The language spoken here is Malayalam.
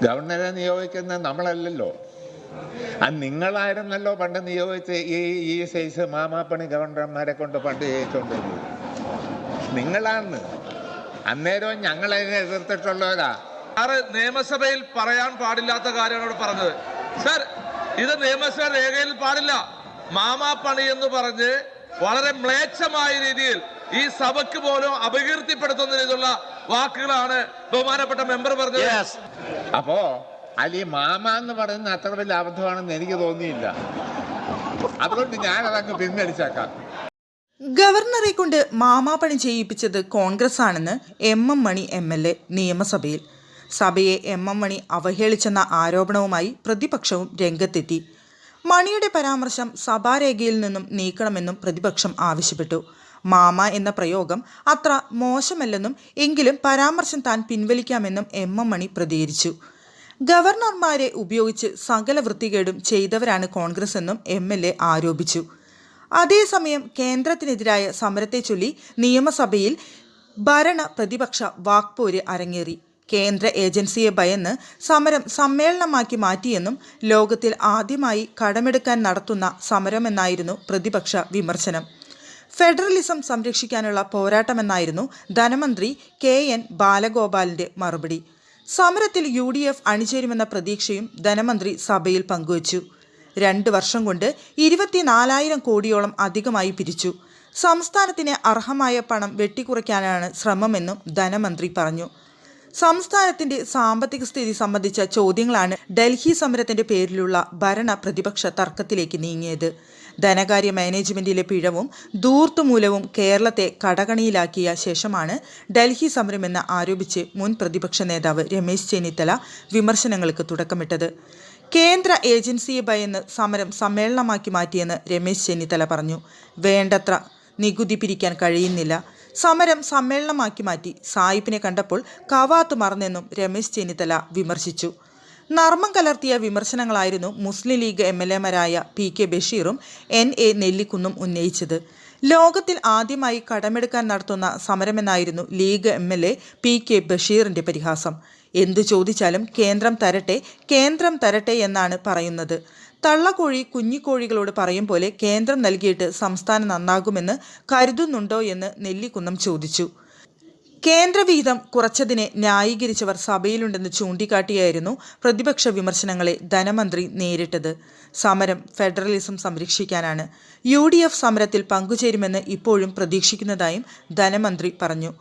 ഗവർണറെ നിയോഗിക്കുന്ന നമ്മളല്ലല്ലോ, അത് നിങ്ങളായിരുന്നല്ലോ പണ്ട് നിയോഗിച്ച് ഈ സൈസ് മാമാപ്പണി ഗവർണർമാരെ കൊണ്ട് പണ്ട് ചെയ്യിച്ചുകൊണ്ടിരുന്നത് നിങ്ങളാണ്. അന്നേരവും ഞങ്ങളതിനെ എതിർത്തിട്ടുള്ളവരാ. നിയമസഭയിൽ പറയാൻ പാടില്ലാത്ത കാര്യമാണ് പറഞ്ഞത്. സർ, ഇത് നിയമസഭ രേഖയിൽ പാടില്ല. മാമാപ്പണി എന്ന് പറഞ്ഞ് വളരെ മ്ലേച്ഛമായ രീതിയിൽ ഈ സഭയ്ക്ക് പോലും അപകീർത്തിപ്പെടുത്തുന്ന രീതിയിലുള്ള വാക്കുകളാണ് ബഹുമാനപ്പെട്ട മെമ്പർ പറഞ്ഞത്. അപ്പോ ഈ മാമ എന്ന് പറയുന്ന അത്ര വലിയ അബദ്ധമാണെന്ന് എനിക്ക് തോന്നിയില്ല. അതുകൊണ്ട് ഞാനതങ്ങ് പിൻവലിച്ചേക്കാം. ഗവർണറെ കൊണ്ട് മാമാപ്പണി ചെയ്യിപ്പിച്ചത് കോൺഗ്രസ് ആണെന്ന് എം മണി MLA നിയമസഭയിൽ. സഭയെ എം മണി അവഹേളിച്ചെന്ന ആരോപണവുമായി പ്രതിപക്ഷവും രംഗത്തെത്തി. മണിയുടെ പരാമർശം സഭാരേഖയിൽ നിന്നും നീക്കണമെന്നും പ്രതിപക്ഷം ആവശ്യപ്പെട്ടു. മാമ എന്ന പ്രയോഗം അത്ര മോശമല്ലെന്നും എങ്കിലും പരാമർശം താൻ പിൻവലിക്കാമെന്നും എം മണി പ്രതികരിച്ചു. ഗവർണർമാരെ ഉപയോഗിച്ച് സകല വൃത്തികേടും ചെയ്തവരാണ് കോൺഗ്രസ് എന്നും MLA ആരോപിച്ചു. അതേസമയം കേന്ദ്രത്തിനെതിരായ സമരത്തെ ചൊല്ലി നിയമസഭയിൽ ഭരണ പ്രതിപക്ഷ വാക്പോര് അരങ്ങേറി. കേന്ദ്ര ഏജൻസിയെ ഭയന്ന് സമരം സമ്മേളനമാക്കി മാറ്റിയെന്നും ലോകത്തിൽ ആദ്യമായി കടമെടുക്കാൻ നടത്തുന്ന സമരമെന്നായിരുന്നു പ്രതിപക്ഷ വിമർശനം. ഫെഡറലിസം സംരക്ഷിക്കാനുള്ള പോരാട്ടമെന്നായിരുന്നു ധനമന്ത്രി KN ബാലഗോപാലിന്റെ മറുപടി. സമരത്തിൽ UDF അണിചേരുമെന്ന പ്രതീക്ഷയും ധനമന്ത്രി സഭയിൽ പങ്കുവച്ചു. 2 വർഷം കൊണ്ട് 24,000 കോടിയോളം അധികമായി പിരിച്ചു. സംസ്ഥാനത്തിന് അർഹമായ പണം വെട്ടിക്കുറയ്ക്കാനാണ് ശ്രമമെന്നും ധനമന്ത്രി പറഞ്ഞു. സംസ്ഥാനത്തിന്റെ സാമ്പത്തിക സ്ഥിതി സംബന്ധിച്ച ചോദ്യങ്ങളാണ് ഡൽഹി സമരത്തിന്റെ പേരിലുള്ള ഭരണ പ്രതിപക്ഷ തർക്കത്തിലേക്ക് നീങ്ങിയത്. ധനകാര്യ മാനേജ്മെന്റിലെ പിഴവും ധൂർത്തുമൂലവും കേരളത്തെ കടകണിയിലാക്കിയ ശേഷമാണ് ഡൽഹി സമരമെന്ന് ആരോപിച്ച് മുൻ പ്രതിപക്ഷ നേതാവ് രമേശ് ചെന്നിത്തല വിമർശനങ്ങൾക്ക് തുടക്കമിട്ടത്. കേന്ദ്ര ഏജൻസിയെ ഭയന്ന് സമരം സമ്മേളനമാക്കി മാറ്റിയെന്ന് രമേശ് ചെന്നിത്തല പറഞ്ഞു. വേണ്ടത്ര നികുതി പിരിക്കാൻ കഴിയുന്നില്ല, സമരം സമ്മേളനമാക്കി മാറ്റി, സായിപ്പിനെ കണ്ടപ്പോൾ കവാത്ത് മറന്നെന്നും രമേശ് ചെന്നിത്തല വിമർശിച്ചു. നർമ്മം കലർത്തിയ വിമർശനങ്ങളായിരുന്നു മുസ്ലിം ലീഗ് MLAമാരായ PK ബഷീറും NA നെല്ലിക്കുന്നും ഉന്നയിച്ചത്. ലോകത്തിൽ ആദ്യമായി കടമെടുക്കാൻ നടത്തുന്ന സമരമെന്നായിരുന്നു ലീഗ് MLA PK ബഷീറിന്റെ പരിഹാസം. എന്തു ചോദിച്ചാലും കേന്ദ്രം തരട്ടെ എന്നാണ് പറയുന്നത്. തള്ളക്കോഴി കുഞ്ഞിക്കോഴികളോട് പറയും പോലെ കേന്ദ്രം നൽകിയിട്ട് സംസ്ഥാനം നന്നാകുമെന്ന് കരുതുന്നുണ്ടോ എന്ന് നെല്ലിക്കുന്നം ചോദിച്ചു. കേന്ദ്രവിഹിതം കുറച്ചതിനെ ന്യായീകരിച്ചവർ സഭയിലുണ്ടെന്ന് ചൂണ്ടിക്കാട്ടിയായിരുന്നു പ്രതിപക്ഷ വിമർശനങ്ങളെ ധനമന്ത്രി നേരിട്ടത്. സമരം ഫെഡറലിസം സംരക്ഷിക്കാനാണ്. UDF സമരത്തിൽ പങ്കുചേരുമെന്ന് ഇപ്പോഴും പ്രതീക്ഷിക്കുന്നതായും ധനമന്ത്രി പറഞ്ഞു.